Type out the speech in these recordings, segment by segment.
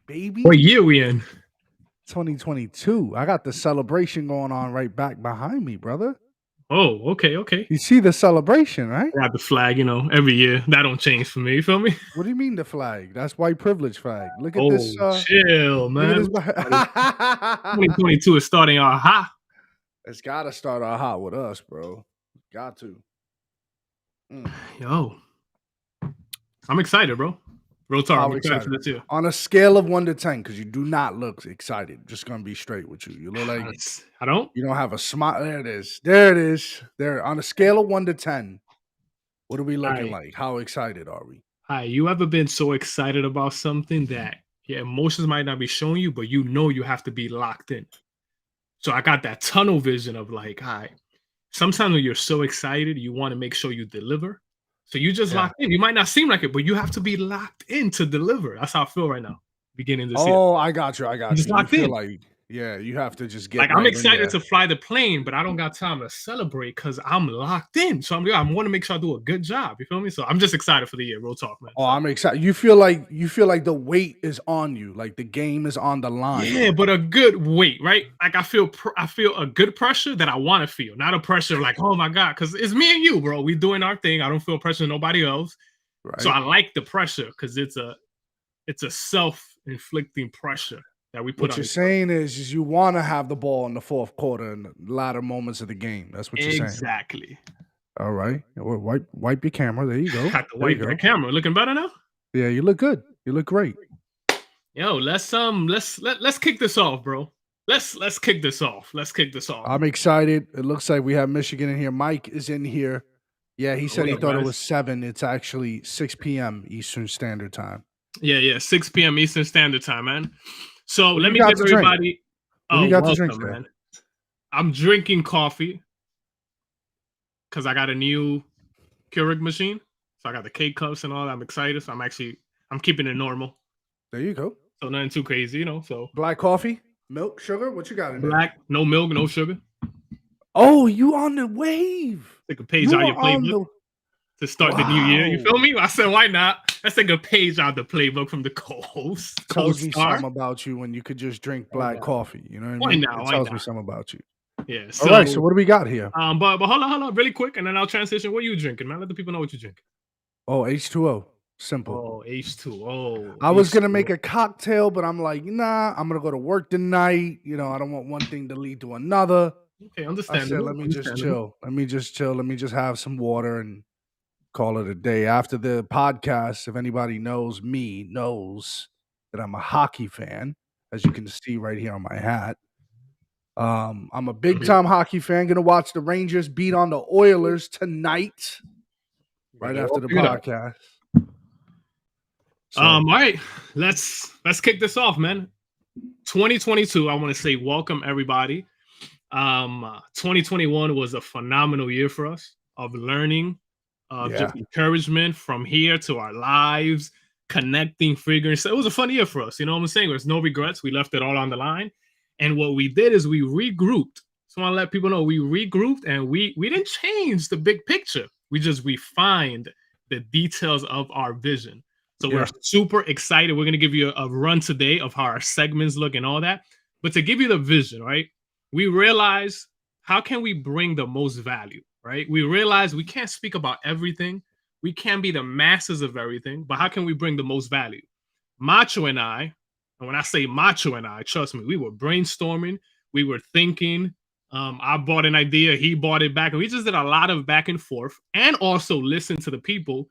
baby. What year we in? 2022. I got the celebration going on right back behind me, brother. Oh, okay. You see the celebration, right? I got the flag, every year. That don't change for me. You feel me? What do you mean the flag? That's white privilege flag. Look at this. Oh, chill, Look at man. this. 2022 is starting out hot. It's got to start out hot with us, bro. Got to. Yo, I'm excited, bro. Real talk, How I'm excited excited? for this year. On a scale of 1 to 10, because you do not look excited. Just gonna be straight with you. You look like I don't. you don't have a smile. There it is. There it is. There. On a scale of 1 to 10, what are we looking Alright. like? How excited are we? You ever been so excited about something that your emotions might not be showing you, but you have to be locked in? So I got that tunnel vision of like, sometimes when you're so excited, you want to make sure you deliver. So you just Yeah. locked in. You might not seem like it, but you have to be locked in to deliver. That's how I feel right now, beginning this year. Oh, I got you. I I'm got just you. You locked feel in. like, yeah, you have to just get Like I'm right in excited there. to fly the plane, but I don't got time to celebrate because I'm locked in. So I want to make sure I do a good job. You feel me? So I'm just excited for the year. Real talk, man. Oh, So, I'm excited. You feel like the weight is on you, like the game is on the line. yeah, but a good weight, right? Like I feel a good pressure that I want to feel, not a pressure like, oh my god, because it's me and you, bro. We doing our thing. I don't feel pressure nobody else. So Right? I like the pressure because it's a self-inflicting pressure that we put What on you're each other. saying is you want to have the ball in the fourth quarter and the latter moments of the game. That's what you're saying. Exactly. All right. Well, wipe your camera. There you go. Got the There you white go. back camera. Looking better now? Yeah, you look good. You look great. Yo, let's kick this off, bro. Let's kick this off. Let's kick this off. I'm excited. It looks like we have Michigan in here. Mike is in here. Yeah, he said What he up, thought it guys? was 7. It's actually 6 p.m. Eastern Standard Time. Yeah, 6 p.m. Eastern Standard Time, man. So What do let you me got give to drink? everybody. What do Oh, you got to drink welcome, there? man. I'm drinking coffee because I got a new Keurig machine. So I got the K cups and all that. I'm excited. So I'm keeping it normal. There you go. So nothing too crazy, So Black coffee, milk, sugar. What you got in there? black, no milk, no sugar. Oh, you on the wave. Take a page You out of your are on playbook the to start the new year. You wow. feel me? I said, why not? Let's take a page out of the playbook from the co-host, Tells me co-star. something about you when you could just drink Why black not? coffee. You know what I Why mean? not? It Why tells me not? something about you. Yeah. All right. So what do we got here? But hold on, really quick, and then I'll transition. What are you drinking, man? Let the people know what you're drinking. Oh, H2O. Simple. Oh, H2O. I was gonna make a cocktail, but I'm like, nah, I'm gonna go to work tonight. You know, I don't want one thing to lead to another. Okay, I said, understandable. let me just chill. Let me just chill. Let me just have some water and call it a day. After the podcast, if anybody knows me, knows that I'm a hockey fan, as you can see right here on my hat. I'm a big time hockey fan. Gonna watch the Rangers beat on the Oilers tonight, right after the podcast. So. All right, let's kick this off, man. 2022. I want to say welcome everybody. 2021 was a phenomenal year for us of learning, just encouragement from here to our lives, connecting, figuring. So it was a fun year for us. You know what I'm saying? There's no regrets. We left it all on the line. And what we did is we regrouped. So I want to let people know we regrouped and we didn't change the big picture. We just refined the details of our vision. So we're super excited. We're going to give you a run today of how our segments look and all that. But to give you the vision, right? We realize how can we bring the most value, right? We realize we can't speak about everything. We can't be the masses of everything, but how can we bring the most value? Macho and I, and when I say Macho and I, trust me, we were brainstorming, we were thinking. I bought an idea, he bought it back, and we just did a lot of back and forth, and also listen to the people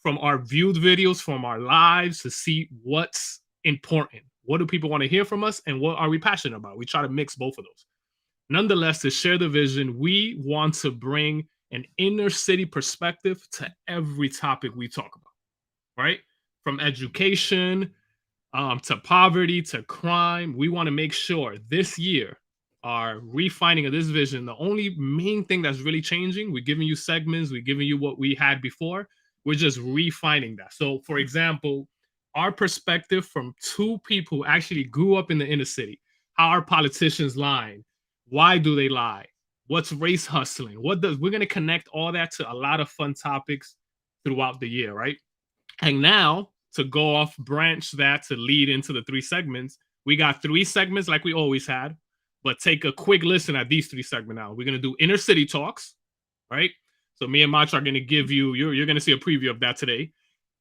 from our viewed videos, from our lives, to see what's important. What do people want to hear from us, and what are we passionate about? We try to mix both of those. Nonetheless, to share the vision, we want to bring an inner city perspective to every topic we talk about, right? From education to poverty to crime. We want to make sure this year, our refining of this vision, the only main thing that's really changing, we're giving you segments, we're giving you what we had before. We're just refining that. So, for example, our perspective from two people who actually grew up in the inner city, how our politicians lie. Why do they lie? What's race hustling? We're going to connect all that to a lot of fun topics throughout the year, right? And now to go off branch that to lead into the 3 segments. We got 3 segments like we always had, but take a quick listen at these 3 segments now. We're gonna do inner city talks, right? So me and Mach are gonna give you, you're gonna see a preview of that today.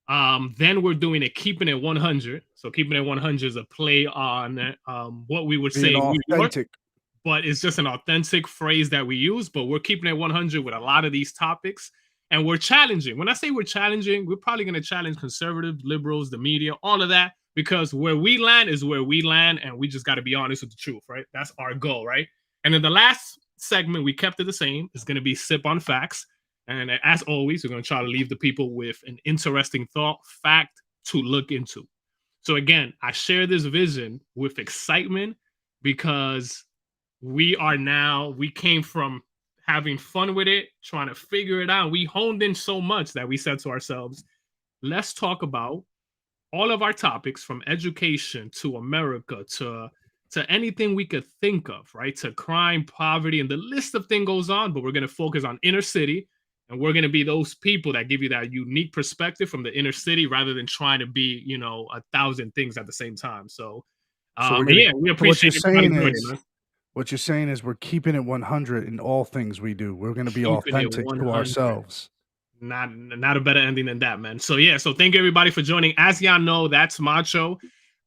Then we're doing a keeping it 100. So keeping it 100 is a play on what we would say Being in New York, authentic. but it's just an authentic phrase that we use. But we're keeping it 100 with a lot of these topics, and we're challenging. When I say we're challenging, we're probably going to challenge conservatives, liberals, the media, all of that, because where we land is where we land, and we just got to be honest with the truth, right? That's our goal, right? And then the last segment, we kept it the same. It's going to be sip on facts. And as always, we're going to try to leave the people with an interesting thought, fact to look into. So again, I share this vision with excitement because we came from having fun with it, trying to figure it out. We honed in so much that we said to ourselves, let's talk about all of our topics from education to America to anything we could think of, right? To crime, poverty, and the list of things goes on, but we're going to focus on inner city. And we're going to be those people that give you that unique perspective from the inner city rather than trying to be, 1,000 things at the same time. So, So we're gonna. yeah, we So what you're appreciate everybody saying joining is, us. what you're saying is, we're keeping it 100 in all things we do. We're gonna be Keeping it authentic to 100. ourselves. Not a better ending than that, man. So yeah, so thank you everybody for joining. As y'all know, that's Macho.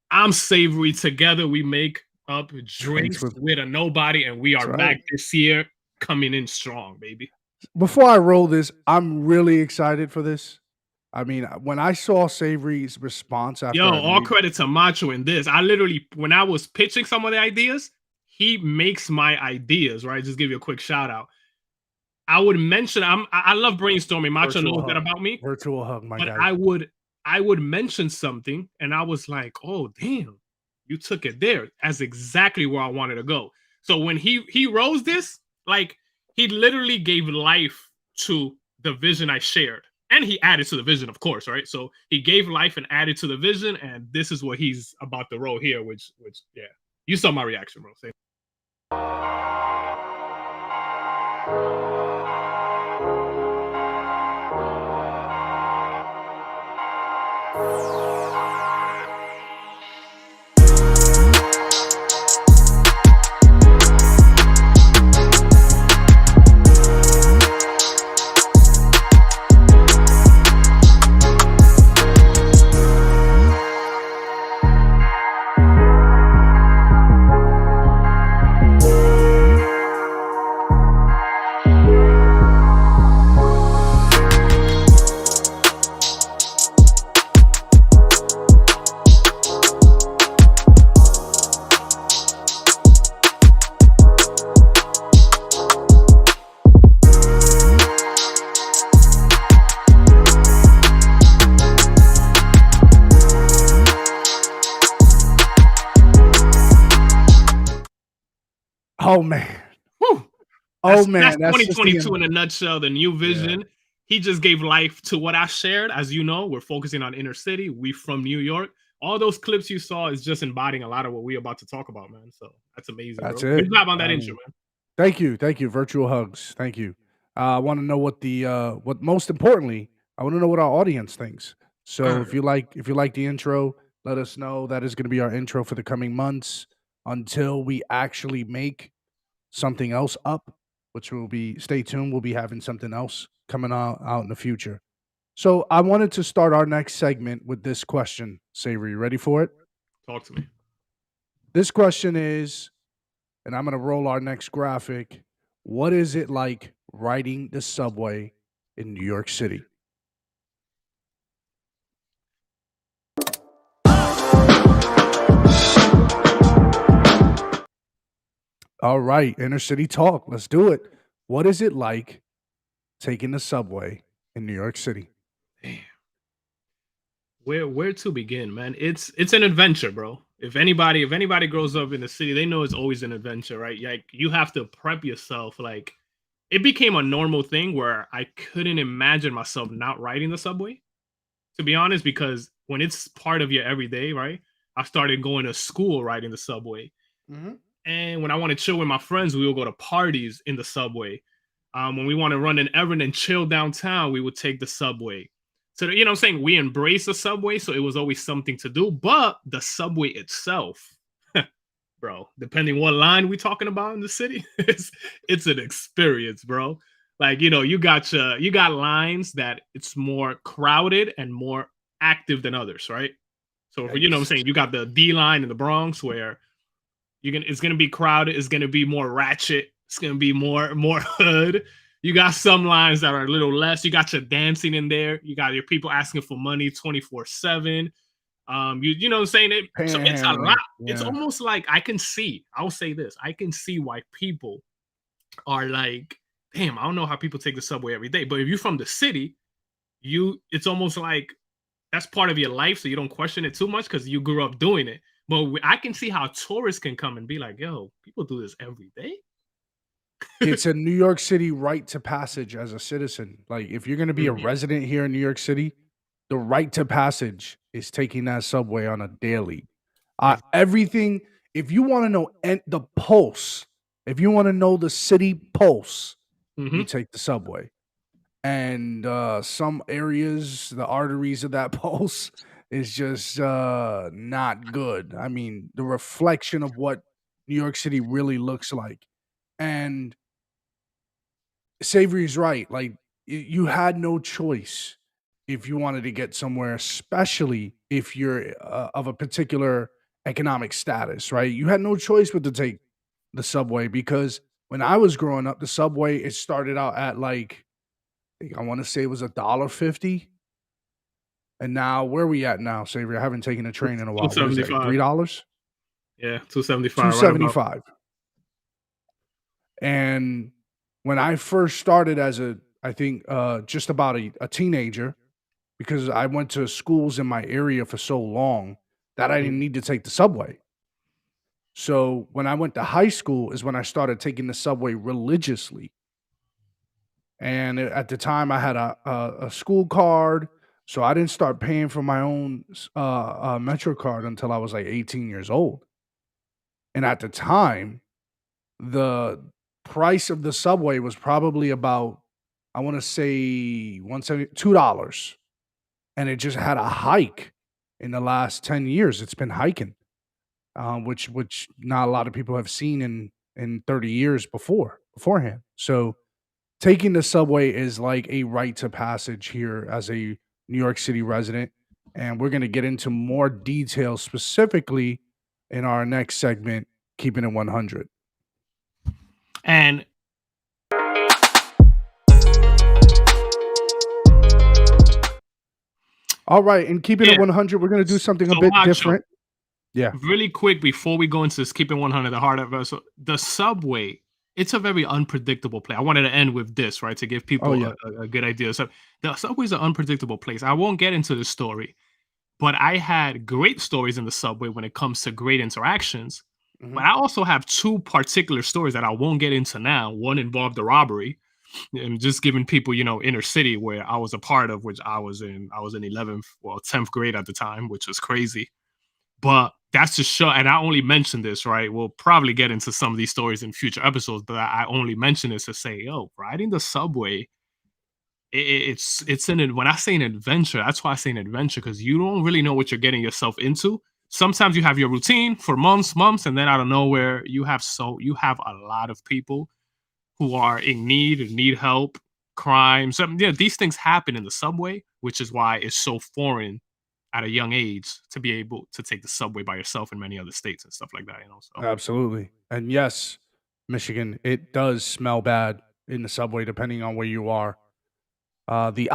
I'm Savory. Together we make up Drinks drinks with. with a nobody, and we That's are right. back this year coming in strong, baby. Before I roll this, I'm really excited for this. I mean, when I saw Savory's response Yo, after I all made, credit to Macho in this. I literally, when I was pitching some of the ideas, he makes my ideas, right? Just give you a quick shout out. I would mention, I love brainstorming. Macho virtual knows that hug, about me, virtual hug, my but guy. I would mention something, and I was like, oh damn, you took it there. That's exactly where I wanted to go. So when he rose this, like he literally gave life to the vision I shared. And he added to the vision, of course, right? So he gave life and added to the vision, and this is what he's about to roll here, which yeah. You saw my reaction, bro. Say Oh man. whew. Oh That's man, that's just the 2022 in a nutshell, the new yeah. vision. He just gave life to what I shared. As you know, we're focusing on inner city. We from New York. All those clips you saw is just embodying a lot of what we're about to talk about, man. So that's amazing, That's bro. Good it. job on that I intro, mean, man. thank you, virtual hugs. Thank you. I want to know what most importantly, I want to know what our audience thinks. All So right. if you like the intro, let us know. That is going to be our intro for the coming months until we actually make something else up, which will be stay tuned. We'll be having something else coming out in the future. So I wanted to start our next segment with this question. Savory, you ready for it? Talk to me. This question is, and I'm going to roll our next graphic. What is it like riding the subway in New York City? All right, inner city talk. Let's do it. What is it like taking the subway in New York City? Where to begin, man? It's an adventure, bro. If anybody grows up in the city, they know it's always an adventure, right? Like you have to prep yourself. Like it became a normal thing where I couldn't imagine myself not riding the subway, to be honest, because when it's part of your everyday, right? I started going to school riding the subway. Mm-hmm. And when I want to chill with my friends, we will go to parties in the subway. When we want to run an errand and chill downtown, we would take the subway. So you know what I'm saying? We embrace the subway, so it was always something to do. But the subway itself, bro, depending what line we talking about in the city, it's an experience, bro. Like, you got lines that it's more crowded and more active than others, right? So for, you know what I'm Yikes. saying, you got the D line in the Bronx where it's gonna be crowded, it's gonna be more ratchet, it's gonna be more hood. You got some lines that are a little less. You got your dancing in there. You got your people asking for money 24/7. You know what I'm saying? So it's a lot. Panhandling. It's Yeah. almost like I can see. I'll say this. I can see why people are like, damn, I don't know how people take the subway every day. But if you're from the city, it's almost like that's part of your life, so you don't question it too much because you grew up doing it. But I can see how tourists can come and be like, yo, people do this every day. It's a New York City right to passage as a citizen. Like, if you're gonna be a Mhm, resident here in New York City, the right to passage is taking that subway on a daily. Everything if you wanna know the pulse, if you wanna know the city pulse, you mhm. take the subway. And, some areas, the arteries of that pulse is just, not good. I mean, the reflection of what New York City really looks like. And Savory's right. Like, you had no choice if you wanted to get somewhere, especially if you're of a particular economic status, right? You had no choice but to take the subway because when I was growing up, the subway it started out at like I want to say it was $1.50, and now where are we at now, Savory? I haven't taken a train in a while. What is that? 275. $3, Yeah, two 275, right seventy about. five. And when I first started as I think just about a teenager, because I went to schools in my area for so long that I didn't Mhm, need to take the subway. So when I went to high school is when I started taking the subway religiously. And at the time I had a school card, so I didn't start paying for my own Metro card until I was like 18 years old. And at the time, the price of the subway was probably about I want to say 170 $2, and it just had a hike in the last 10 years. It's been hiking, which not a lot of people have seen in 30 years beforehand. So taking the subway is like a rite to passage here as a New York City resident, and we're going to get into more details specifically in our next segment, keeping it 100. and All right, and keeping it yeah, 100, we're going to do something a so bit Macho, different. Yeah. really quick before we go into this keeping 100, the heart of us, the subway, it's a very unpredictable place. I wanted to end with this, right, to give Oh people yeah. a good idea. So the subway is an unpredictable place. I won't get into the story, but I had great stories in the subway when it comes to great interactions. Mhm. But I also have two particular stories that I won't get into now. One involved a robbery, and just giving people, inner city where I was a part of, which I was in 11th, well, 10th grade at the time, which was crazy. But that's to show, and I only mention this, right? We'll probably get into some of these stories in future episodes, but I only mention this to say, yo, riding the subway, it's when I say an adventure, that's why I say an adventure, because you don't really know what you're getting yourself into. Sometimes you have your routine for months, and then out of nowhere, you have a lot of people who are in need and need help, crime. So yeah, these things happen in the subway, which is why it's so foreign at a young age to be able to take the subway by yourself in many other states and stuff like that. So Absolutely. And yes, Michigan, it does smell bad in the subway depending on where you are. The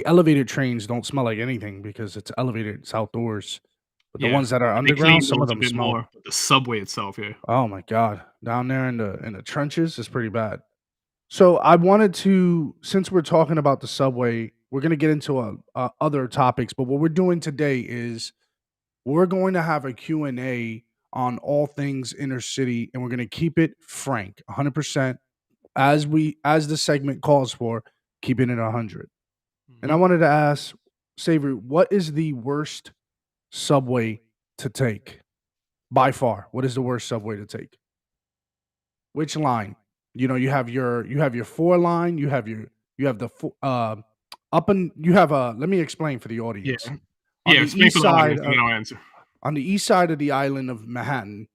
elevated trains don't smell like anything because it's elevated, it's outdoors. But the yeah, ones that are they underground, clean some of those a them bit smell. more. But the subway itself, yeah. Oh my god, down there in the trenches is pretty bad. So I wanted to, since we're talking about the subway, we're gonna get into other topics. But what we're doing today is we're going to have a Q&A on all things inner city, and we're gonna keep it frank, 100%, as the segment calls for, keeping it 100. And I Mhm. wanted to ask Savory, what is the worst subway to take by far? What is the worst subway to take? Which line? You know, you have your 4 line, you have the you have a let me explain for the Yeah. audience. On Yeah, the explain east for the side audience and then I'll answer. on the east side of the island of Manhattan,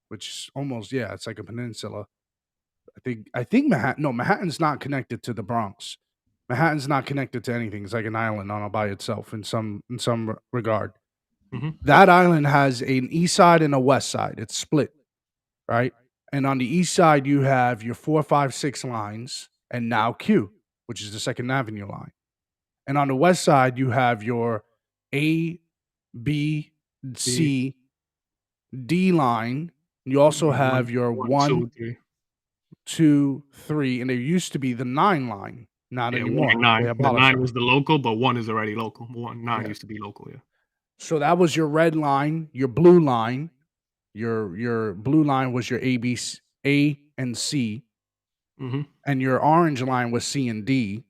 which is almost yeah, it's like a peninsula. I think Manhattan no, Manhattan's not connected to the Bronx. Manhattan's not connected to anything. It's like an island on by itself in some regard. Mhm. That island has an east side and a west side. It's split, right? And on the east side, you have your 456 lines and now Q, which is the Second Avenue line. And on the west side, you have your A, B, The C, D line. You also one, have your one, one, two, three. 2, 3, and there used to be the 9 line. Not Yeah, 1 and anymore. They 9. The 9 abolished was the local, but 1 is already local. 9 yeah. used to be local, yeah. So that was your red line, your blue line. Your blue line was your A and C, Mhm. and your orange line was C and D.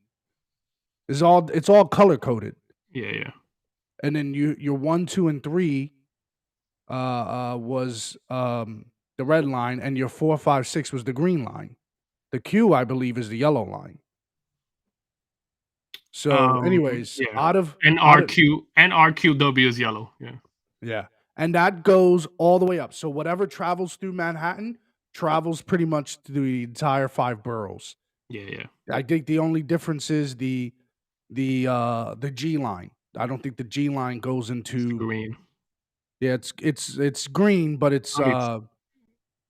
It's all color coded. Yeah, yeah. And then your 1, 2, and 3 was the red line, and your 4, 5, 6 was the green line. The Q, I believe, is the yellow line. So, anyways, Yeah. out of NRQW is yellow, yeah. yeah, and that goes all the way up. So whatever travels through Manhattan travels pretty much through the entire 5 boroughs. Yeah, yeah. I think the only difference is the G line. I don't think the G line goes It's the into green. yeah, it's green, but I mean, it's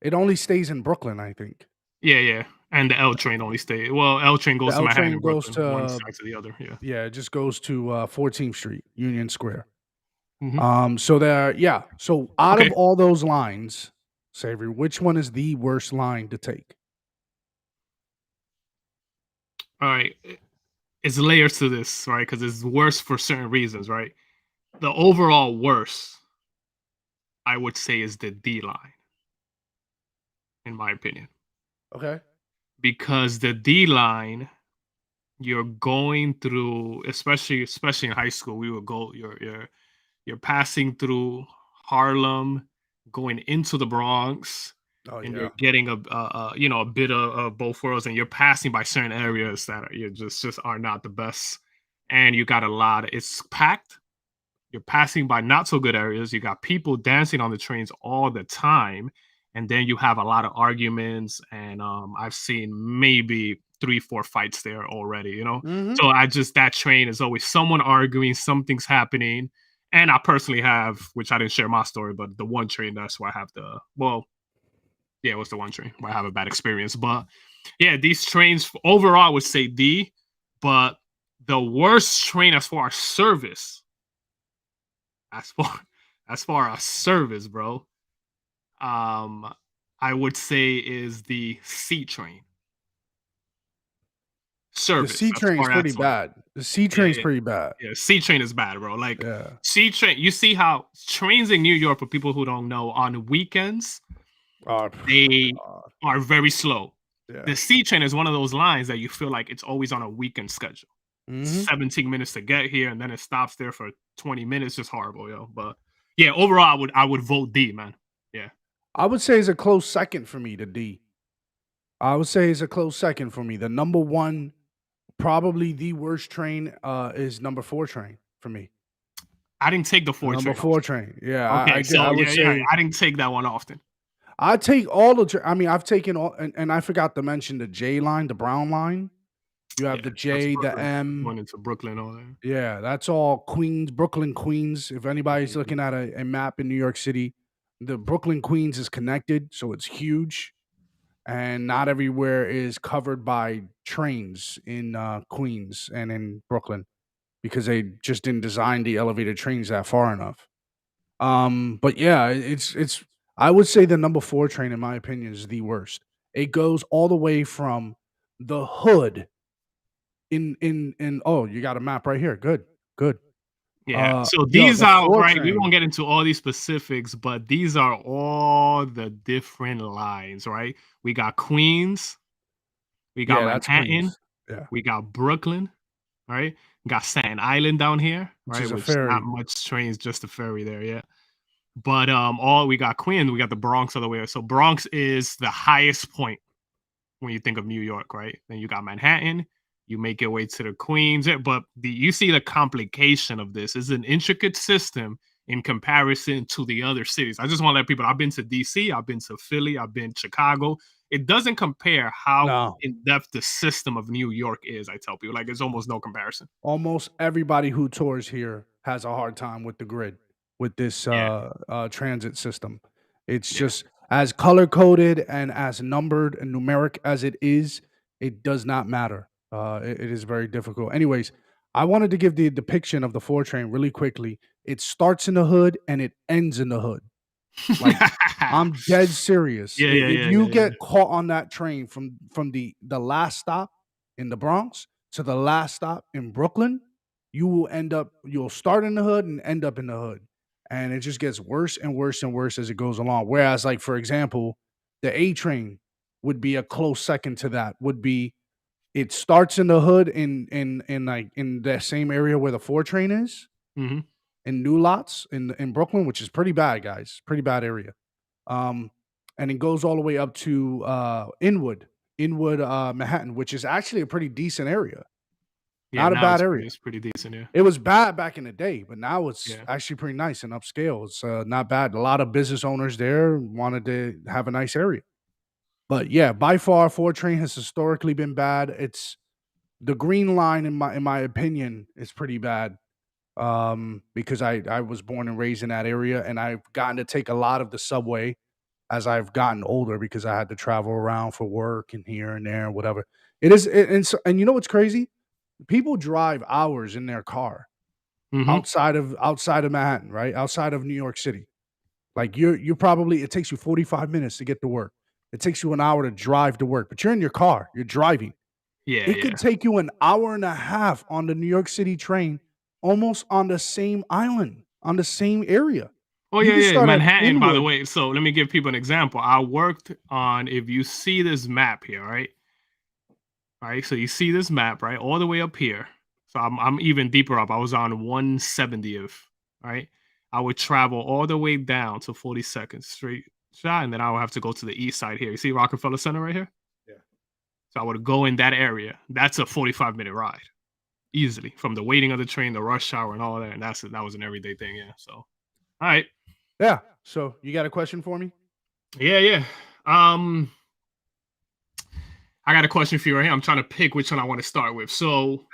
it only stays in Brooklyn, I think. yeah, yeah, and the L train only stay well, L train The goes to L Manhattan train and goes Brooklyn, one to side to the other, yeah. yeah, it just goes to 14th Street, Union Square. Mhm. So there yeah. So out Okay. of all those lines, Savory, which one is the worst line to take? Alright, it's layers to this, right? Because it's worse for certain reasons, right? The overall worst, I would say, is the D line, in my opinion, Okay. because the D line, you're going through, especially in high school, we would go you're passing through Harlem, going into the Bronx, Oh and you're yeah. getting a bit of both worlds, and you're passing by certain areas that are you just are not the best, and you got a lot. It's packed. You're passing by not so good areas. You got people dancing on the trains all the time, and then you have a lot of arguments. And I've seen maybe 3, 4 fights there already. Mhm. So I just that train is always someone arguing, something's happening. And I personally have, which I didn't share my story, but the one train that's where I have yeah, it was the one train where I have a bad experience. But yeah, these trains overall I would say D, but the worst train as far as service as far as far as service, bro, um, I would say is the C train The service. C As train's far as pretty like, bad. The C yeah, train's yeah, pretty bad. yeah. C train is bad, bro. Like Yeah. C train. You see how trains in New York, for people who don't know, on weekends Oh, they God. are very slow. Yeah. The C train is one of those lines that you feel like it's always on a weekend schedule. Mhm. 17 minutes to get here, and then it stops there for 20 minutes. Just horrible, yo. But yeah, overall, I would vote D, man. Yeah. I would say it's a close second for me to D. I would say it's a close second for me. The number 1, probably the worst train, is number 4 train for me. I didn't take the The 4 number train 4 often. train. Yeah, Okay, I so would yeah, yeah, say I didn't take that one often. I take all the I mean, I've taken all and I forgot to mention the J line, the brown line. You have Yeah, the that's J, the Brooklyn. M. Going into Brooklyn, all that. Yeah, that's all Queens, Brooklyn, Queens. If anybody's Mhm. looking at a map in New York City, the Brooklyn, Queens is connected, so it's huge. And not everywhere is covered by trains in Queens and in Brooklyn because they just didn't design the elevated trains that far enough. But yeah, it's I would say the number 4 train, in my opinion, is the worst. It goes all the way from the hood in oh, you got a map right here. Good, good. Yeah, so Yo, these the are 4 right, we train. won't get into all these specifics, but these are all the different lines, right? We got Queens, we got Yeah, that's Manhattan, Queens. Yeah, we got Brooklyn, right? We got Staten Island down here, which right? is a Which not ferry. much trains, just a ferry there, yeah. But all we got Queens, we got the Bronx all the way. So Bronx is the highest point when you think of New York, right? Then you got Manhattan, You make your way to the Queens, but you see the complication of this. It's an intricate system in comparison to the other cities. I just want to let people. I've been to DC, I've been to Philly, I've been to Chicago. It doesn't compare how No. in depth the system of New York is. I tell people like it's almost no comparison. Almost everybody who tours here has a hard time with the grid, with this Yeah, transit system. It's yeah. just as color coded and as numbered and numeric as it is, it does not matter. It is very difficult. Anyways, I wanted to give the depiction of the four train really quickly. It starts in the hood and it ends in the hood. Like, I'm dead serious. Yeah, yeah, If yeah, you yeah, yeah. get caught on that train from the last stop in the Bronx to the last stop in Brooklyn, you'll start in the hood and end up in the hood. And it just gets worse and worse and worse as it goes along. Whereas, like, for example, the A train would be a close second to that, would be it starts in the hood in like in the same area where the four train is Mhm. in New Lots in Brooklyn, which is pretty bad, guys. Pretty bad area. Um, and it goes all the way up to Inwood, Manhattan, which is actually a pretty decent area. Yeah, Not a now bad it's area. pretty decent, yeah. It was bad back in the day, but now it's Yeah. actually pretty nice and upscale. It's not bad. A lot of business owners there wanted to have a nice area. But yeah, by far, four train has historically been bad. It's the green line in my opinion is pretty bad. Because I was born and raised in that area, and I've gotten to take a lot of the subway as I've gotten older because I had to travel around for work and here and there and whatever. And you know what's crazy? People drive hours in their car Mhm. outside of Manhattan, right? Outside of New York City. Like you're probably it takes you 45 minutes to get to work. It takes you an hour to drive to work, but you're in your car, you're driving. Yeah, It could yeah. take you an hour and a half on the New York City train, almost on the same island, on the same area. Oh, You yeah, could yeah, start at Manhattan, by the Inwood. way. So let me give people an example. I worked on if you see this map here, right? All right, so you see this map, right? All the way up here. So I'm even deeper up. I was on 170th, right? I would travel all the way down to 42nd Street shot, and then I would have to go to the east side here. You see Rockefeller Center right here? Yeah. So I would go in that area. That's a 45-minute ride. Easily. From the waiting of the train, the rush hour and all that. And that was an everyday thing, yeah. So all right. Yeah. So you got a question for me? Yeah, yeah. Um, I got a question for you right here. I'm trying to pick which one I want to start with. So,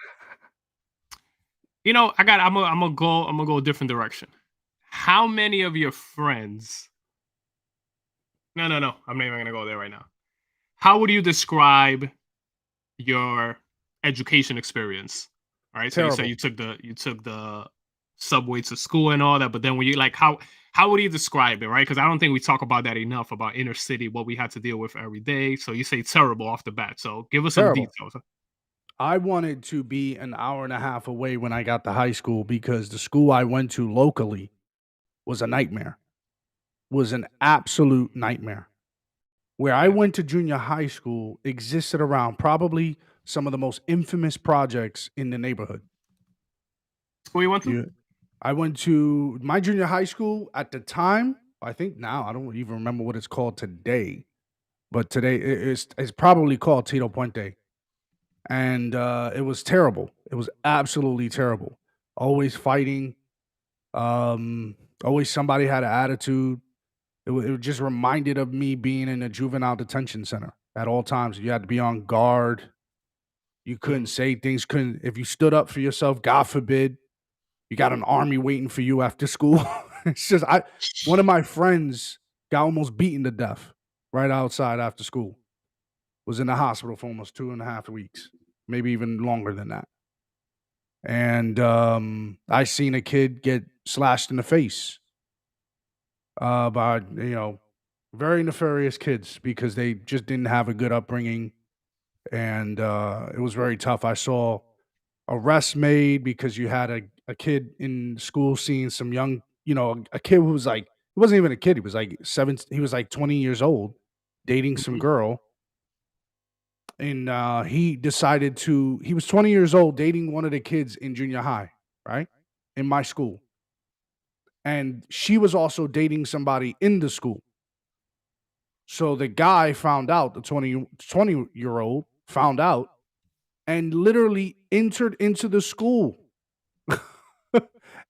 I'm gonna go a different direction. How many of your friends No, no, no. I'm not even gonna go there right now. How would you describe your education experience? All right. So you say Terrible. you took the subway to school and all that, but then when you like how would you describe it, right? Because I don't think we talk about that enough about inner city, what we had to deal with every day. So you say terrible off the bat. So give us some Terrible. details. I wanted to be an hour and a half away when I got to high school because the school I went to locally was a nightmare. Was an absolute nightmare. Where I Yeah. went to junior high school existed around probably some of the most infamous projects in the neighborhood. School you went to? You I went to my junior high school at the time. I think now I don't even remember what it's called today, but today it's probably called Tito Puente, and it was terrible. It was absolutely terrible. Always fighting. Um, Always somebody had an attitude. It just reminded of me being in a juvenile detention center at all times. You had to be on guard. You couldn't Mm. say things. Couldn't if you stood up for yourself. God forbid you got an army waiting for you after school. It's just I one of my friends got almost beaten to death right outside after school. Was in the hospital for almost 2.5 weeks, maybe even longer than that. And I seen a kid get slashed in the face by very nefarious kids because they just didn't have a good upbringing, and it was very tough. I saw arrests made because you had a kid in school seeing some young, a kid who was like, he wasn't even a kid. He was like he was like 20 years old, dating some Mhm. girl. And he was 20 years old dating one of the kids in junior high, right? In my school. And she was also dating somebody in the school. So the guy found out, the 20 year old found out and literally entered into the school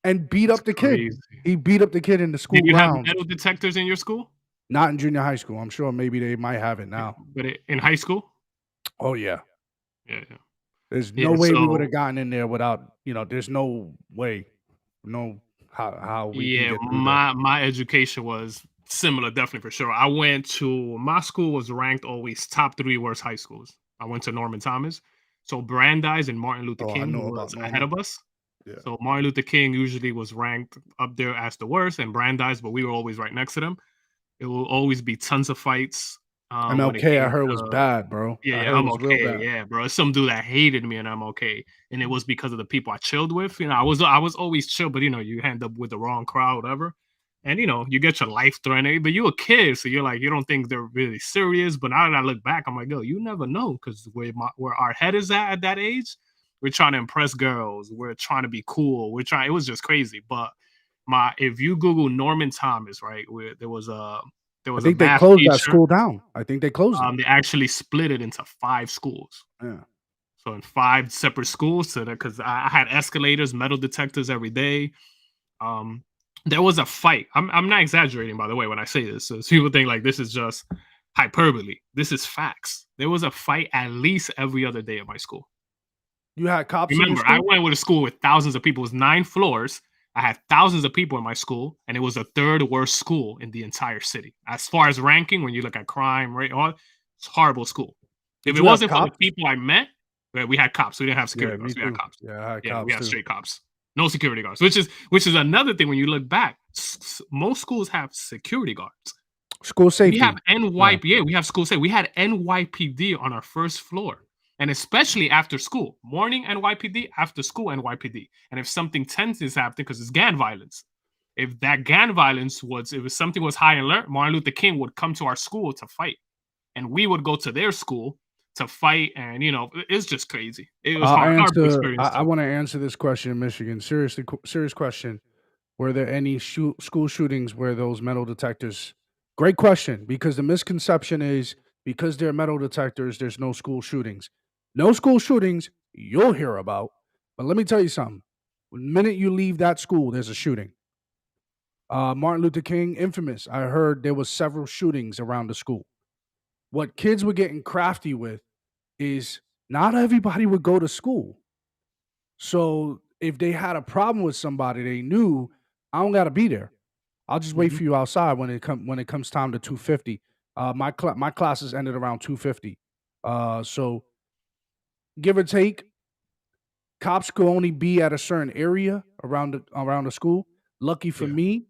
and beat That's up the kid. crazy. He beat up the kid in the Did school you have grounds. metal detectors in your school? Not in junior high school. I'm sure maybe they might have it Yeah, now. but in high school? Oh yeah. Yeah, yeah. There's no Yeah, way we would so have gotten in there without, there's no way. No how we can yeah, get through there. my education was similar, definitely for sure. I went to my school was ranked always top 3 worst high schools. I went to Norman Thomas. So Brandeis and Martin Luther Oh, I King know about was ahead Norman. of us. Yeah. So Martin Luther King usually was ranked up there as the worst, and Brandeis, but we were always right next to them. It will always be tons of fights when it MLK I came heard was to bad, bro. yeah, I yeah, heard it I'm was real okay. bad. Yeah, bro. Some dude that hated me and I'm okay. And it was because of the people I chilled with. I was always chill, but you end up with the wrong crowd, whatever. And you get your life threatened, but you're a kid, so you're like, you don't think they're really serious. But now that I look back, I'm like, yo, you never know, because where our head is at that age, we're trying to impress girls, we're trying to be cool, it was just crazy. But if you Google Norman Thomas, right, where there I was a think they math closed that teacher. school down. I think they closed it. They actually split it into 5 schools. Yeah. So in 5 separate schools, so that because I had escalators, metal detectors every day. Um, there was a fight. I'm not exaggerating, by the way, when I say this. So people think like this is just hyperbole. This is facts. There was a fight at least every other day at my school. You had cops in your Remember, I school? went with a school with thousands of people. It was 9 floors. I had thousands of people in my school, and it was the 3rd worst school in the entire city. As far as ranking, when you look at crime rate, it's a horrible school. If Did it you have wasn't for the cops? people I met, we had cops. We didn't have Yeah, security me guards. We had too. cops. Yeah, I had Yeah, we cops had too. straight cops. No security guards, which is another thing when you look back. Most schools have security guards. School We have safety. Yeah. NYPD. Yeah, we have school say we had NYPD on our first floor, and especially after school, morning NYPD, after school NYPD. And if something tense is happening, because it's gang violence, if that gang violence was, if something was high alert, Martin Luther King would come to our school to fight, and we would go to their school to fight. And it's just crazy. It was I'll horrible answer experience I too. wanna answer this question in Michigan. Serious question. Were there any school shootings where those metal detectors great question, because the misconception is because they're metal detectors, there's no school shootings. No school shootings you'll hear about, but let me tell you something. The minute you leave that school, there's a shooting. Martin Luther King, infamous. I heard there was several shootings around the school. What kids were getting crafty with is not everybody would go to school. So if they had a problem with somebody, they knew I don't got to be there. I'll just wait Mhm. for you outside when it comes time to 2:50. My classes ended around 2:50. So give or take, cops could only be at a certain area around the school. Lucky for Yeah. me,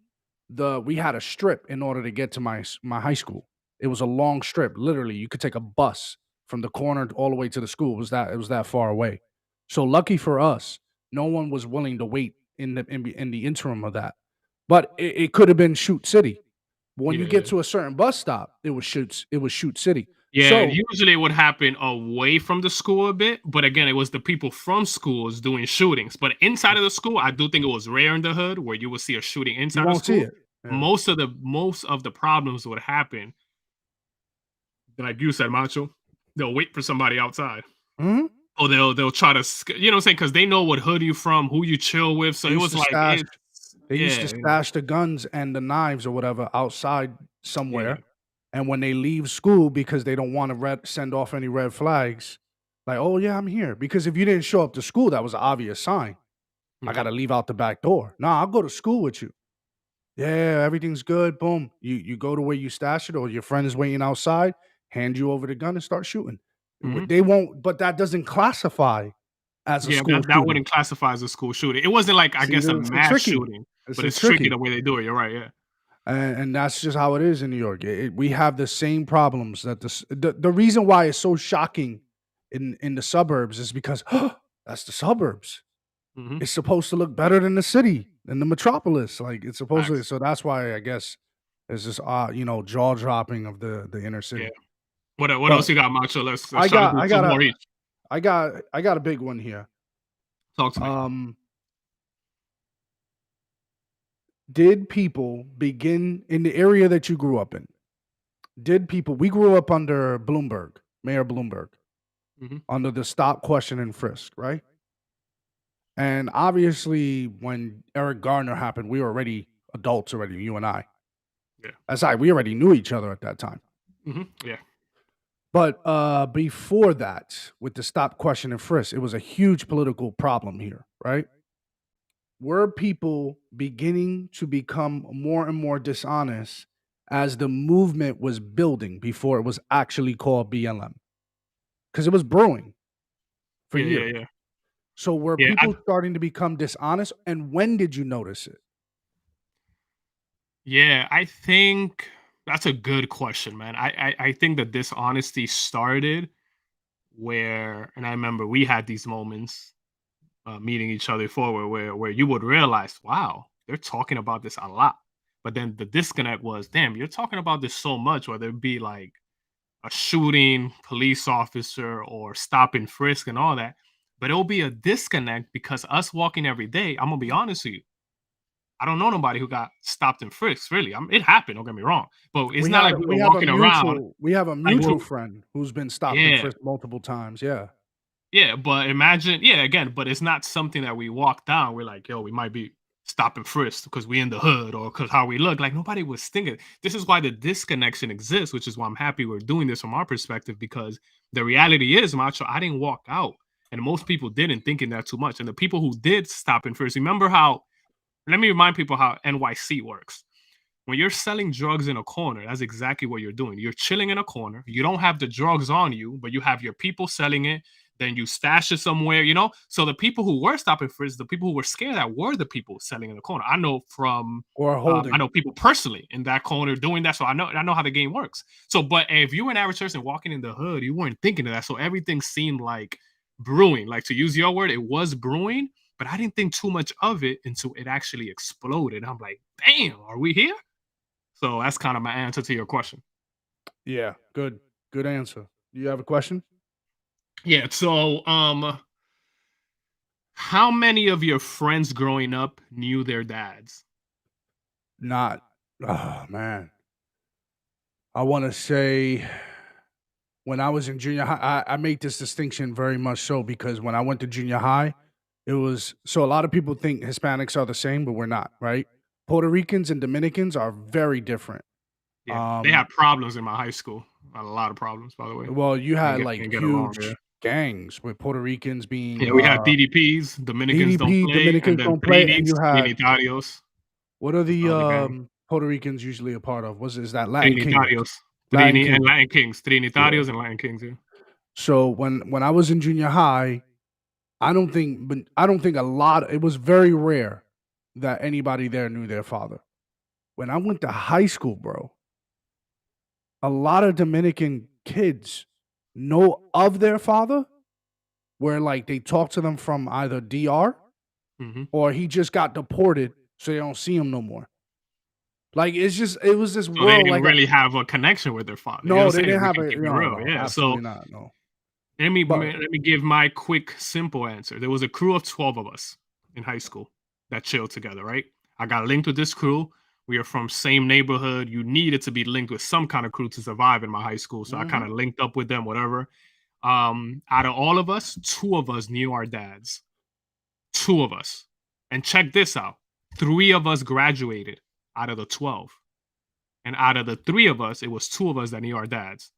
we had a strip in order to get to my high school. It was a long strip. Literally, you could take a bus from the corner all the way to the school. It was that far away. So lucky for us, no one was willing to wait in the interim of that. But it could have been Shoot City. When Yeah, you get yeah. to a certain bus stop, it was Shoot City. Yeah, So usually it would happen away from the school a bit, but again, it was the people from schools doing shootings. But inside of the school, I do think it was rare in the hood where you would see a shooting you inside of won't see school. it. Yeah. Most of the problems would happen, like you said, Macho. They'll wait for somebody outside, Mhm. or they'll try to, what I'm saying, because they know what hood you from, who you chill with. So They it used was to like stash it's They used to yeah, stash the guns and the knives or whatever outside yeah, somewhere, and when they leave school because they don't wanna send off any red flags, like, "Oh, yeah, I'm here," because if you didn't show up to school, that was an obvious sign. "I yeah. gotta leave out the back door." "Nah, I'll go to school with you." "Yeah, everything's good." Boom. You go to where you stash it or your friend is waiting outside, hand you over the gun and start shooting. Mhm. They won't, but that doesn't classify as a Yeah, school that shooting. wouldn't classify as a school shooting. It wasn't like, I See, guess, a it's mass tricky. shooting, It's but it's it's tricky tricky. the way they do it. You're right. Yeah. And that's just how it is in New York. We have the same problems that the reason why it's so shocking in the suburbs is because that's the suburbs. Mhm. It's supposed to look better than the city, than the metropolis. Like it's supposed to. Facts. So that's why I guess it's just jaw dropping of the inner Yeah. city. What But else you got, Macho? Let's I try to got do I two got a more each. I got a big one here. Talk to me. Um, did people begin in the area that you grew up in? We grew up under Bloomberg, Mayor Bloomberg. Mhm. under the stop, question, and frisk, right? And obviously, when Eric Gardner happened, we were already adults already, you and I. Yeah. Aside, we already knew each other at that time. Yeah. But before that, with the stop, question, and frisk, it was a huge political problem here, right? Were people beginning to become more and more dishonest as the movement was building before it was actually called BLM? Because it was brewing for Yeah, yeah, years. yeah. So were Yeah, people starting to become dishonest? And when did you notice it? I think that's a good question, man. I think that this honesty started where, and I remember we had these moments meeting each other forward where you would realize, wow, they're talking about this a lot. But then the disconnect was, damn, you're talking about this so much, whether it be like a shooting, police officer, or stop and frisk and all that. But it'll be a disconnect because us walking every day, I'm gonna be honest with you. I don't know nobody who got stopped and frisked, really. It happened, don't get me wrong. But it's not like we were walking around We have a like, well, mutual friend who's been stopped and yeah, frisked multiple times. Yeah. yeah, but imagine, yeah, again, but it's not something that we walk down. We're like, yo, we might be stop and frisk because we in the hood or because how we look. Like nobody was thinking. This is why the disconnection exists, which is why I'm happy we're doing this from our perspective because the reality is, Macho, I didn't walk out, and most people didn't thinking that too much. And the people who did stop and frisk, remember how? Let me remind people how NYC works. When you're selling drugs in a corner, that's exactly what you're doing. You're chilling in a corner. You don't have the drugs on you, but you have your people selling it. Then you stash it somewhere, you know? So the people who were stopping first, the people who were scared that were the people selling in the corner. I know from Or I holding. know people personally in that corner doing that. So I know how the game works. So, but if you were an average person walking in the hood, you weren't thinking of that. So everything seemed like brewing. Like to use your word, it was brewing, but I didn't think too much of it until it actually exploded. I'm like, damn, are we here? So that's kind of my answer to your question. Yeah. Good. Good answer. Do you have a question? Yeah. So, how many of your friends growing up knew their dads? Not. Oh man. I want to say when I was in junior high, I make this distinction very much so because when I went to junior high, it was so a lot of people think Hispanics are the same, but we're not, right? Puerto Ricans and Dominicans are very different. Yeah, they Um, had problems in my high school. A lot of problems, by the way. well, you had like Can't get along there. huge gangs with Puerto Ricans being Yeah, we had DDPs. Dominicans don't DDP, play, and Dominicans then don't play, and Trinis, you had Trinitarios, what are the other gang. Puerto Ricans usually a part of? Was is that Latin Kings? Trinitarios, Latin and Kings. Latin Kings, Yeah. Trinitarios and Latin Kings. Yeah. So when I was in junior high, I don't think a lot it was very rare that anybody there knew their father. When I went to high school, bro, a lot of Dominican kids know of their father where like they talk to them from either DR Hmm. or he just got deported so they don't see him no more. Like it's just it was this So they world didn't like a, really have a connection with their father. You know no, what they I'm saying? didn't We have can a keep it no, real. no, Yeah. So absolutely not. No. But let me give my quick, simple answer. There was a crew of 12 of us in high school that chilled together, right? I got linked with this crew. We are from same neighborhood. You needed to be linked with some kind of crew to survive in my high school. So I kind mhm. of linked up with them, whatever. Out of all of us, two of us knew our dads. Two of us. And check this out. Three of us graduated out of the 12. And out of the three of us, it was two of us that knew our dads.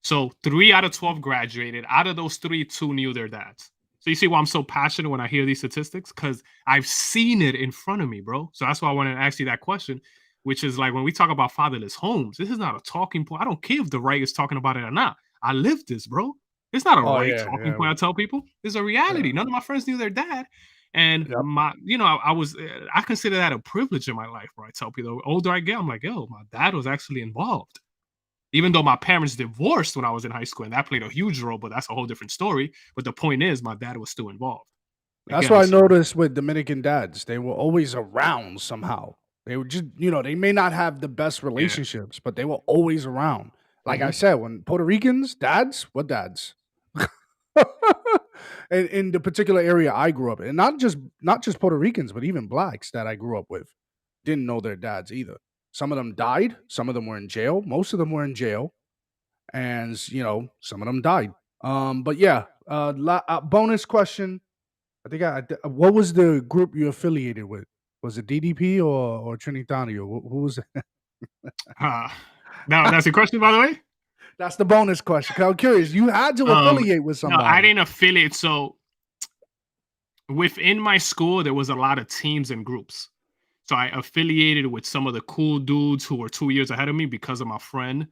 So 3 out of 12 graduated. Out of those three, two knew their dads. So you see why I'm so passionate when I hear these statistics? Because I've seen it in front of me, bro. So that's why I wanted to ask you that question, which is like when we talk about fatherless homes, this is not a talking point. I don't care if the right is talking about it or not. I live this, bro. It's not a Oh right yeah, talking yeah, point. I tell people it's a reality. yeah. None of my friends knew their dad. And Yep. I was, I consider that a privilege in my life. Where I tell people, the older I get, I'm like, yo, my dad was actually involved even though my parents divorced when I was in high school, and that played a huge role, but that's a whole different story. But the point is, my dad was still involved. That's Again, what I so noticed with Dominican dads. They were always around somehow. They were just, they may not have the best yeah, relationships, but they were always around. Like I hmm said, when Puerto Ricans, dads, what dads? in the particular area I grew up in, and not just Puerto Ricans, but even blacks that I grew up with didn't know their dads either. Some of them died, some of them were in jail, most of them were in jail, and some of them died. But yeah, bonus question. I think what was the group you affiliated with? Was it DDP or Trinitario? Who was it? Uh, now that's a question, by the way. That's the bonus question. 'Cause I'm curious. You had to Um, affiliate with no, I somebody. didn't affiliate. So within my school, there was a lot of teams and groups. So I affiliated with some of the cool dudes who were 2 years ahead of me because of my friend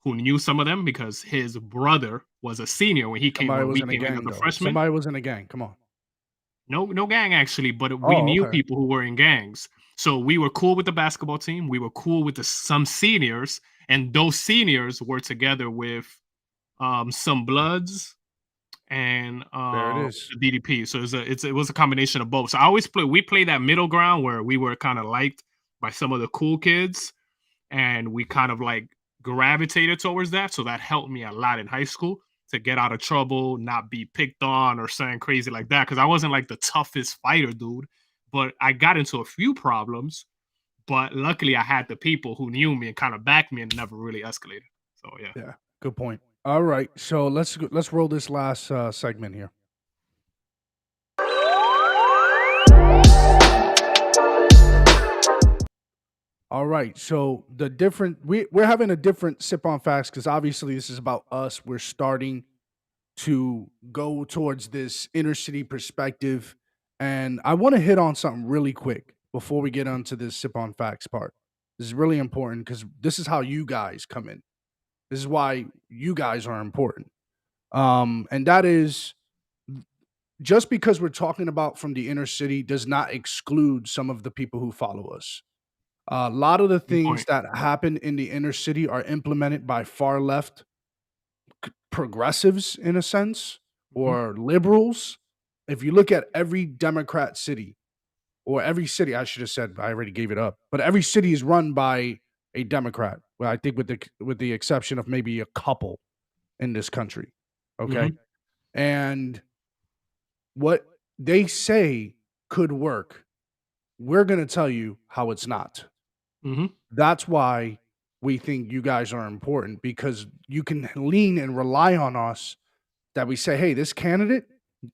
who knew some of them because his brother was a senior Somebody when was we in a came in as gang a though. freshman. Somebody was in a gang. Come on. No gang actually, but we Oh, knew okay. people who were in gangs. So we were cool with the basketball team. We were cool with some seniors, and those seniors were together with some Bloods and There it is. the DDP. So it was a combination of both. So I always play. We play that middle ground where we were kind of liked by some of the cool kids, and we kind of like gravitated towards that. So that helped me a lot in high school to get out of trouble, not be picked on or something crazy like that. Because I wasn't like the toughest fighter, dude. But I got into a few problems. But luckily, I had the people who knew me and kind of backed me, and never really escalated. So yeah. Yeah, good point. All right, so let's roll this last segment here. All right, so we're having a different sip on facts because obviously this is about us. We're starting to go towards this inner city perspective, and I want to hit on something really quick before we get onto this sip on facts part. This is really important because this is how you guys come in. This is why you guys are important. And that is just because we're talking about from the inner city does not exclude some of the people who follow us. A lot of the Good things point. that happen in the inner city are implemented by far left progressives, in a sense, Mhm, or liberals. If you look at every Democrat city, or every city, I should have said, I already gave it up, but every city is run by a Democrat. Well, I think with the exception of maybe a couple in this country. Okay. mhm, And what they say could work, we're going to tell you how it's not. mhm, That's why we think you guys are important because you can lean and rely on us that we say, hey, this candidate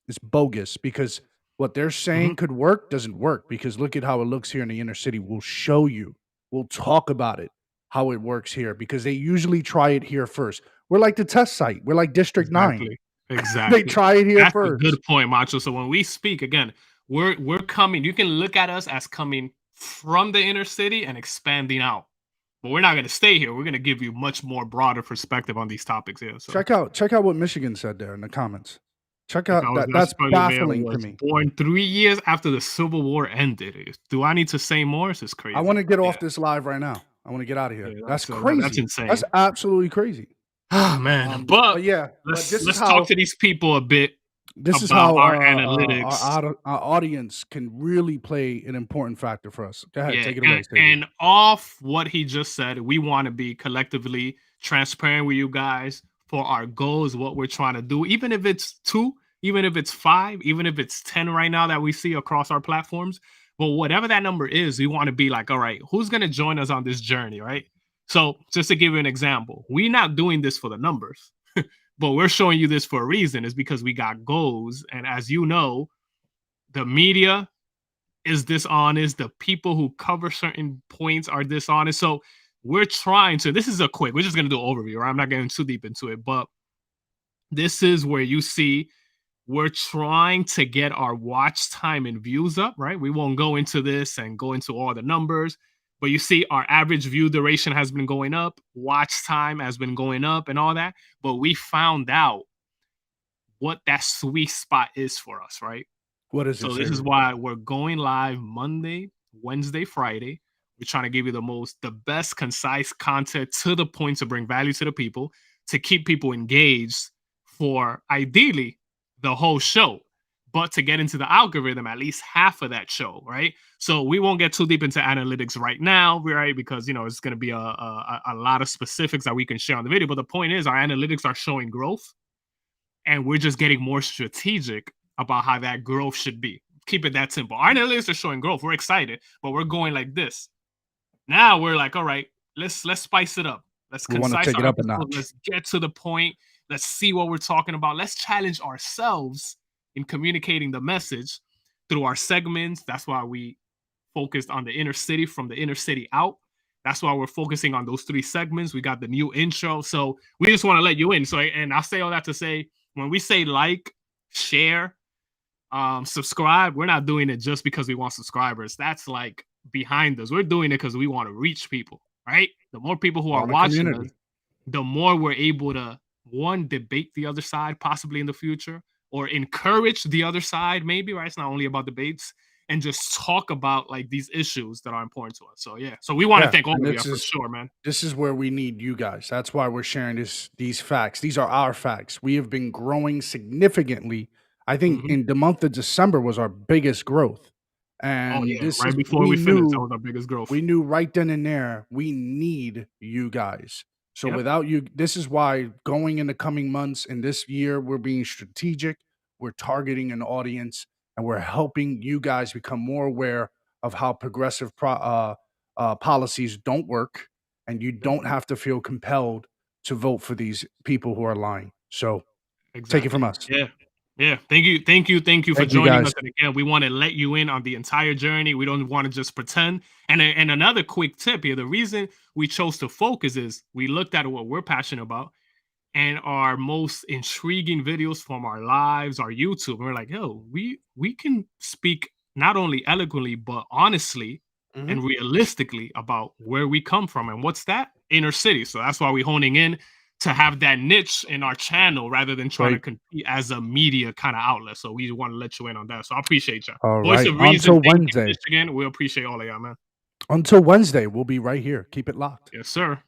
is bogus because what they're mhm. saying could work doesn't work because look at how it looks here in the inner city. We'll show you, we'll talk about it, how it works here because they usually try it here first. We're like the test site, we're like District 9. Exactly. They Exactly. try it here That's a good first. point, Macho. So when we speak again, we're coming. You can look at us as coming from the inner city and expanding out. But we're not going to stay here. We're going to give you much more broader perspective on these topics here. So Check out what Michigan said there in the comments. Check if I out was that. that That's Chicago man baffling to was me. born 3 years after the Civil War ended. Do I need to say more? This is I want crazy. to get Yeah, off this live right now. I want to get out of yeah, here. That's that's crazy. That's insane. absolutely crazy. Ah man, But yeah, but let's talk to these people a bit this is about how our analytics. our audience can really play an important factor for us. Go ahead, Yeah, take it away, Sadie. and off what he just said, we want to be collectively transparent with you guys for our goals, what we're trying to do, even if it's two, even if it's five, even if it's 10 right now that we see across our platforms. But whatever that number is, we want to be like, all right, who's going to join us on this journey, right? So, just to give you an example, we're not doing this for the numbers, but we're showing you this for a reason. Is because we got goals. And as you know, the media is dishonest. The people who cover certain points are dishonest. So we're trying to. This is a quick. We're just gonna do an overview. Right? I'm not getting too deep into it, but this is where you see we're trying to get our watch time and views up. Right? We won't go into this and go into all the numbers, but you see our average view duration has been going up, watch time has been going up, and all that. But we found out what that sweet spot is for us. Right? What is it, So this is Sadie? why we're going live Monday, Wednesday, Friday. We're trying to give you the best, concise content to the point to bring value to the people, to keep people engaged for ideally the whole show, but to get into the algorithm, at least half of that show, right? So we won't get too deep into analytics right now, right? Because it's going to be a lot of specifics that we can share on the video. But the point is, our analytics are showing growth, and we're just getting more strategic about how that growth should be. Keep it that simple. Our analytics are showing growth. We're excited, but we're going like this. Now we're like, all right, let's spice it up. Let's We want to concise take it our up a episode. notch. Let's get to the point. Let's see what we're talking about. Let's challenge ourselves in communicating the message through our segments. That's why we focused on the inner city, from the inner city out. That's why we're focusing on those 3 segments. We got the new intro. So we just want to let you in. So, and I'll say all that to say, when we say like, share, subscribe, we're not doing it just because we want subscribers. That's like behind us. We're doing it because we want to reach people, right? The more people who are Want a watching us, community. the more we're able to, one, debate the other side possibly in the future, or encourage the other side, maybe, right? It's not only about debates, and just talk about like these issues that are important to us. So yeah. So we want to Yeah, thank all and of you for sure, man. this is where we need you guys. That's why we're sharing these facts. These are our facts. We have been growing significantly. I think Hmm. in the month of December was our biggest growth. Oh And yeah. this Right is before we finished, that was our biggest growth. we knew right then and there we need you guys. So Yep. without you, this is why going in the coming months and this year we're being strategic. We're targeting an audience and we're helping you guys become more aware of how progressive policies don't work, and you Yep. don't have to feel compelled to vote for these people who are lying. So take it Exactly. from us. Yeah. Yeah. Thank you. Thank you. Thank you for Thank you joining guys. us. And again, we want to let you in on the entire journey. We don't want to just pretend. And another quick tip here: the reason we chose to focus is we looked at what we're passionate about and our most intriguing videos from our lives, our YouTube. And we're like, yo, we can speak not only eloquently but honestly Mhm. and realistically about where we come from, and what's that? Inner city. So that's why we're honing in to have that niche in our channel rather than trying to Great. compete as a media kind of outlet. So we want to let you in on that. So I appreciate you. All Voice right. of Reason, Until thank you, Wednesday. Michigan. We appreciate all of y'all, man. Until Wednesday, we'll be right here. Keep it locked. Yes, sir.